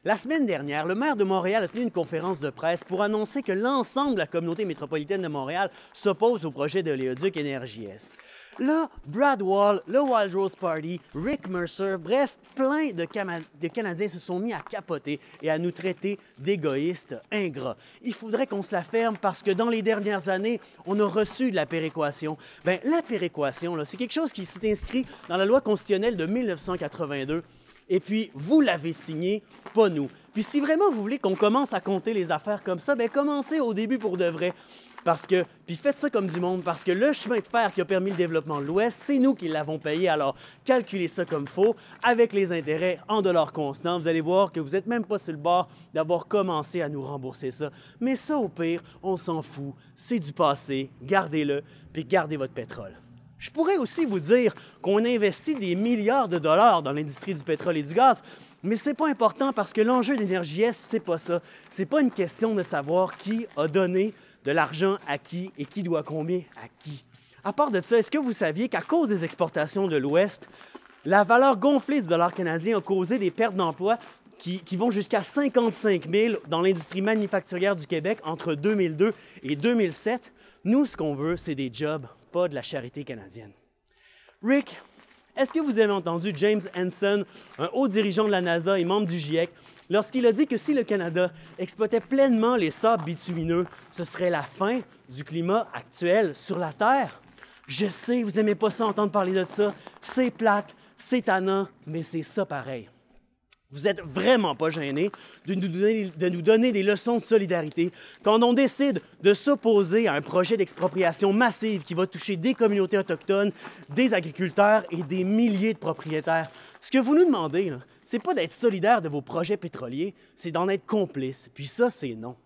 La semaine dernière, le maire de Montréal a tenu une conférence de presse pour annoncer que l'ensemble de la communauté métropolitaine de Montréal s'oppose au projet de l'Éoduc Énergie Est. Là, Brad Wall, le Wild Rose Party, Rick Mercer, bref, plein de Canadiens se sont mis à capoter et à nous traiter d'égoïstes ingrats. Il faudrait qu'on se la ferme parce que dans les dernières années, on a reçu de la péréquation. Bien, la péréquation, c'est quelque chose qui s'est inscrit dans la loi constitutionnelle de 1982. Et puis, vous l'avez signé, pas nous. Puis si vraiment vous voulez qu'on commence à compter les affaires comme ça, bien commencez au début pour de vrai. Puis faites ça comme du monde, parce que le chemin de fer qui a permis le développement de l'Ouest, c'est nous qui l'avons payé. Alors, calculez ça comme faut, avec les intérêts en dollars constants. Vous allez voir que vous n'êtes même pas sur le bord d'avoir commencé à nous rembourser ça. Mais ça, au pire, on s'en fout. C'est du passé. Gardez-le, puis gardez votre pétrole. Je pourrais aussi vous dire qu'on investit des milliards de dollars dans l'industrie du pétrole et du gaz, mais c'est pas important parce que l'enjeu d'Énergie Est, c'est pas ça. C'est pas une question de savoir qui a donné de l'argent à qui et qui doit combien à qui. À part de ça, est-ce que vous saviez qu'à cause des exportations de l'Ouest, la valeur gonflée du dollar canadien a causé des pertes d'emplois qui vont jusqu'à 55 000 dans l'industrie manufacturière du Québec entre 2002 et 2007? Nous, ce qu'on veut, c'est des jobs, pas de la charité canadienne. Rick, est-ce que vous avez entendu James Hansen, un haut dirigeant de la NASA et membre du GIEC, lorsqu'il a dit que si le Canada exploitait pleinement les sables bitumineux, ce serait la fin du climat actuel sur la Terre? Je sais, vous n'aimez pas ça entendre parler de ça. C'est plate, c'est tannant, mais c'est ça pareil. Vous n'êtes vraiment pas gênés de nous donner des leçons de solidarité quand on décide de s'opposer à un projet d'expropriation massive qui va toucher des communautés autochtones, des agriculteurs et des milliers de propriétaires. Ce que vous nous demandez, c'est pas d'être solidaire de vos projets pétroliers, c'est d'en être complice. Puis ça, c'est non.